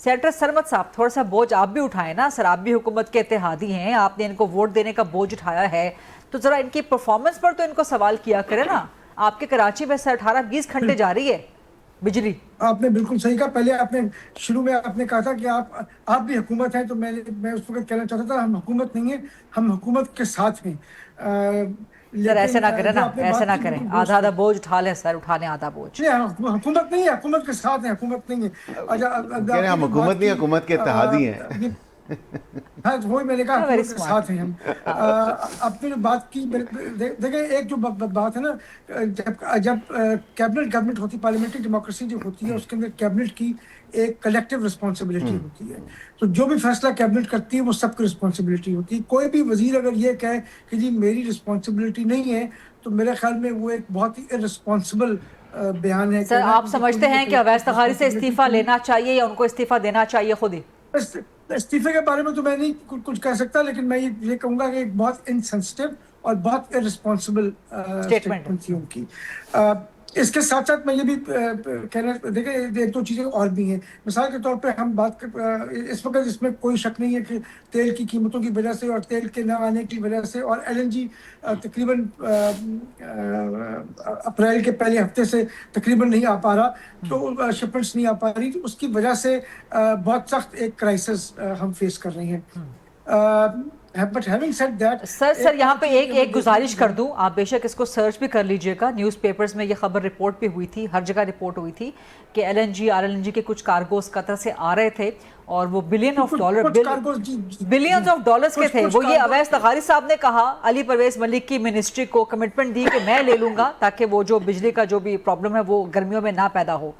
Senator Sarmad साहब, थोड़ा सा बोझ आप भी उठाएं ना सर, आप भी हुकूमत के इत्तेहादी हैं, आपने इनको वोट देने का बोझ उठाया है, तो ज़रा इनकी परफॉर्मेंस पर तो इनको सवाल किया करें ना। आपके कराची में सर 18-20 घंटे जा रही है बिजली। आपने बिल्कुल सही कहा। पहले आपने शुरू में आपने कहा था कि आप भी हुकूमत हैं, तो मैं उस वक्त कहना चाहता था हम हुकूमत नहीं है, हम हुकूमत के साथ हैं। सर ऐसे ना करें जो ना, आपने ऐसे बात ना की करें, बिल्कुल आधा दुरुस्त आधा है। बोझ उठा लें सर, उठाने आधा बोझ। नहीं, हुकूमत नहीं है, हुकूमत के साथ है, हुकूमत नहीं है। अच्छा, कह रहे हैं हम आपने जो हुकूमत बात नहीं, की, हुकूमत के इत्तेहादी हैं। ये हाँ, वही मैंने कहा वेरी हुकूमत के स्मार्ट। साथ हैं हम। आपने जो बात की, देखें, एक जो बात है ना, जब कैबिनेट गवर्नमेंट होती, पार्लियामेंट्री डेमोक्रेसी जो होती है, उसके अंदर कैबिनेट की एक कलेक्टिव रिस्पॉन्सिबिलिटी होती है। तो जो भी फैसला कैबिनेट करती है वो सबकी रिस्पॉन्सिबिलिटी होती है। कोई भी वजीर अगर ये कहे कि जी मेरी रिस्पॉन्सिबिलिटी नहीं है, तो मेरे ख्याल में वो एक बहुत ही इररिस्पॉन्सिबल बयान है सर कहना आप कि समझते कोई हैं कि अवैस तखारी से रिस्पॉन्सिबिलिटी इस्तीफा पूरी। लेना चाहिए या उनको इस्तीफा देना चाहिए खुद ही? इस्तीफे के बारे में तो मैं नहीं कुछ कह सकता, लेकिन मैं ये कहूंगा कि एक बहुत इनसेंसिटिव और बहुत इररिस्पॉन्सिबल स्टेटमेंट है। स्टेटमेंट थी उनकी। इसके साथ साथ मैं ये भी कहना, देखिए, एक दो चीज़ें और भी हैं। मिसाल के तौर पे हम इस वक्त इसमें कोई शक नहीं है कि तेल की कीमतों की वजह से और तेल के न आने की वजह से और LNG तकरीबन अप्रैल के पहले हफ्ते से तकरीबन नहीं आ पा रहा, तो शिपमेंट्स नहीं आ पा रही, तो उसकी वजह से बहुत सख्त एक क्राइसिस हम फेस कर रहे हैं। But having said that, sir यहाँ पे एक गुजारिश कर दूं, आप बेशक इसको सर्च भी कर लीजिएगा, न्यूज़पेपर्स में ये खबर रिपोर्ट भी हुई थी, हर जगह रिपोर्ट हुई थी कि LNG RLNG के कुछ कार्गोस कतर से आ रहे थे और वो बिलियंस ऑफ डॉलर्स के थे। वो ये अवैस तखारी साहब ने कहा, अली परवेज मलिक की मिनिस्ट्री को कमिटमेंट दी कि मैं ले लूंगा ताकि वो जो बिजली का जो भी प्रॉब्लम है वो गर्मियों में ना पैदा हो।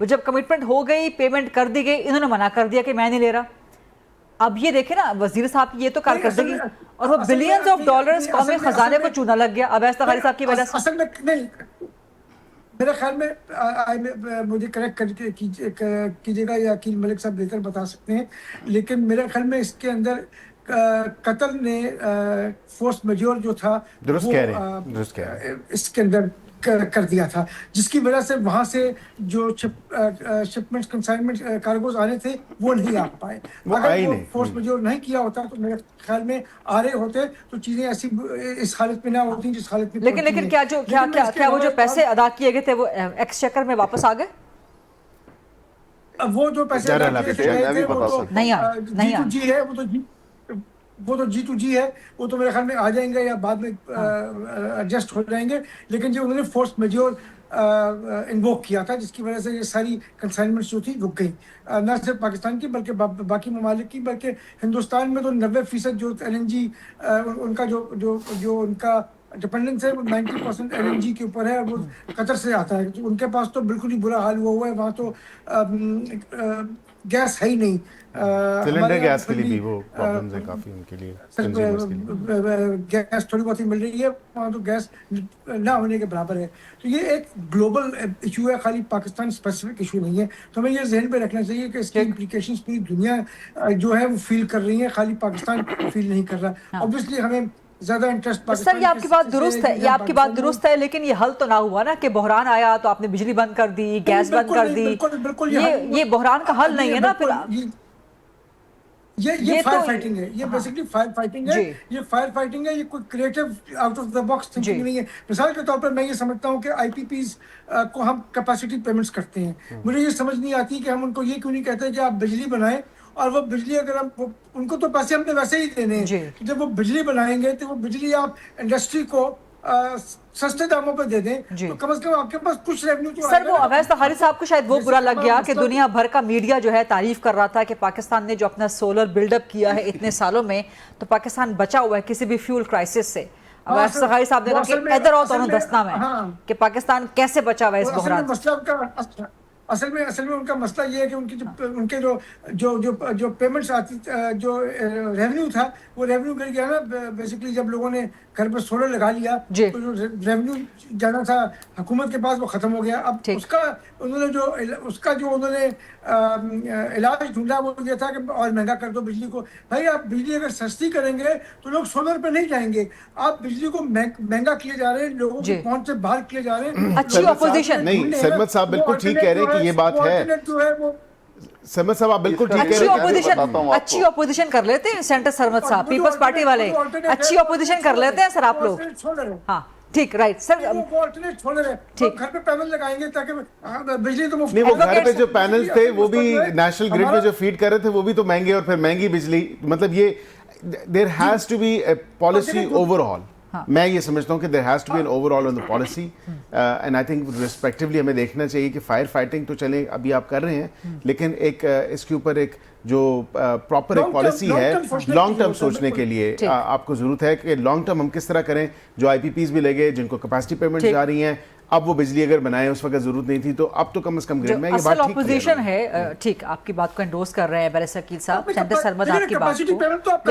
वो जब कमिटमेंट हो गई, पेमेंट कर दी गई, इन्होंने मना कर दिया कि मैं नहीं ले रहा। अब ये देखे ना वजीर साहब की ये तो कारकर्दगी, और वो बिलियंस ऑफ डॉलर्स कौमी खजाने को चूना लग गया अवैस तखारी साहब की वजह से। असल में नहीं, मेरे ख्याल में मुझे करेक्ट कीजिएगा या अकील मलिक साहब बेहतर बता सकते हैं, लेकिन मेरे ख्याल में इसके अंदर कतर ने फोर्स मेजोर जो था दुरुस्त कह रहे हैं, इसके अंदर कर दिया था, जिसकी वजह से वहां से जो शिपमेंट्स कंसाइनमेंट कार्गोज आने थे वो नहीं आ पाए। अगर वो फोर्स मेजोर नहीं किया होता तो मेरे ख्याल में आ रहे होते तो चीजें ऐसी इस हालत में ना होती जिस हालत में। लेकिन क्या वो जो पैसे अदा किए गए थे वो एक्सचेकर में वापस आ गए? वो जो पैसे अदा किए थे वो तो नहीं है, वो तो G2G है, वो तो मेरे ख्याल में आ जाएंगे या बाद में एडजस्ट हो जाएंगे। लेकिन जो उन्होंने फोर्स मेजोर इन्वोक किया था, जिसकी वजह से ये सारी कंसाइनमेंट्स जो थी रुक गई, न सिर्फ पाकिस्तान की बल्कि बाकी ममालिक की, बल्कि हिंदुस्तान में तो 90% जो LNG उनका जो उनका डिपेंडेंस है वो 90% LNG के ऊपर है, और वो कतर से आता है। तो उनके पास तो बिल्कुल ही बुरा हाल हुआ है, वहाँ तो गैस है ही नहीं। सिलेंडर गैस के लिए भी वो प्रॉब्लम्स है काफी उनके लिए, कंज्यूमर्स के लिए। गैस थोड़ी बहुत ही मिल रही है, वहाँ तो गैस ना होने के बराबर है। तो ये एक ग्लोबल इशू है, खाली पाकिस्तान स्पेसिफिक इशू नहीं है। तो हमें ये जहन पे रखना चाहिए कि इसकी इम्प्लीकेशंस पूरी दुनिया जो है वो फील कर रही है, खाली पाकिस्तान फील नहीं कर रहा। ऑब्वियसली हमें ज्यादा इंटरेस्ट सर ये आपकी बात दुरुस्त है, ये आपकी बात दुरुस्त है, लेकिन ये हल तो ना हुआ ना कि बहरान आया तो आपने बिजली बंद कर दी, गैस बंद कर दी। बिल्कुल ये बहरान का हल नहीं है ना। फिर ये फायर फाइटिंग है, ये बेसिकली फायर फाइटिंग है, ये फायर फाइटिंग है, ये कोई creative out of the box thinking नहीं है। मिसाल के तौर पर मैं ये समझता हूँ कि IPPs को हम कैपेसिटी पेमेंट्स करते हैं, मुझे ये समझ नहीं आती कि हम उनको ये क्यों नहीं कहते कि आप बिजली बनाएं, और वो बिजली अगर हम उनको तो पैसे हमने वैसे ही देने हैं, जब वो बिजली बनाएंगे तो वो बिजली आप इंडस्ट्री को सस्ते दामों पर दे दें, तो कम से कम आपके पास कुछ रेवेन्यू तो। सर वो अवैस तखारी साहब को शायद वो बुरा लग गया कि दुनिया भर का मीडिया जो है तारीफ कर रहा था कि पाकिस्तान ने जो अपना सोलर बिल्डअप किया है इतने सालों में, तो पाकिस्तान बचा हुआ है किसी भी फ्यूल क्राइसिस से। अवैस तखारी साहब ने कहा कि इधर आओ तो दसना में कि पाकिस्तान कैसे बचा हुआ है इस बहरान। असल में उनका मसला ये है कि उनके जो पेमेंट्स आती, जो रेवेन्यू था वो रेवेन्यू गिर गया ना। बेसिकली जब लोगों ने घर पर सोलर लगा लिया तो जो रेवेन्यू जाना था हुकूमत के पास वो खत्म हो गया। अब उसका जो उन्होंने इलाज ढूंढा वो ये था कि और महंगा कर दो बिजली को। भाई आप बिजली अगर सस्ती करेंगे तो लोग सोलर पे नहीं जाएंगे, आप बिजली को महंगा किए जा रहे हैं, लोगों की पहुंच से बाहर किए जा रहे हैं। अच्छी अपोजिशन नहीं, सरमद साहब बिल्कुल ठीक कह रहे हैं कि ये बात है। समझ साहब आप बिल्कुल ठीक कह अच्छी रहे हैं। ऑपोजिशन, अच्छी ऑपोजिशन कर लेते हैं सेंटर सरमद साहब, पीपल्स पार्टी वाले अच्छी ऑपोजिशन कर लेते हैं सर आप लोग। छोड़ रहे हैं। हाँ ठीक, राइट सर। वो ऑल्टरनेट छोड़ रहे हैं, ठीक। घर पे पैनल लगाएंगे ताकि बिजली तो मुफ्त। नहीं, वो घर पे जो पैनल्स थे वो भी हमारा- नेशनल ग्रिड में जो फीड कर रहे थे वो भी तो महंगे, और फिर महंगी बिजली, मतलब ये there has to be a policy overall. मैं ये समझता हूँ कि there has to be an overall on the policy, and I think respectively हमें देखना चाहिए कि फायर फाइटिंग तो चले अभी आप कर रहे हैं, लेकिन एक इसके ऊपर एक जो प्रॉपर एक Long term- पॉलिसी long है term सोचने लॉन्ग की टर्म जरूरत है, सोचने के लिए ठीक। आपको जरूरत है कि लॉन्ग टर्म हम किस तरह करें। जो आईपीपीज भी लगे, जिनको कैपेसिटी पेमेंट ठीक। जा रही हैं, अब वो बिजली अगर बनाए उस वक्त जरूरत नहीं थी, तो अब तो कम से कम ग्रिड में ये असल बात ठीक ऑपोजिशन है। है, ठीक आपकी बात को एंडोर्स कर रहे हैं बैरिस्टर वकील साहब, आपने सेंटर कपा- सरमद लेकिन आपकी बात capacity payment तो को, आप कर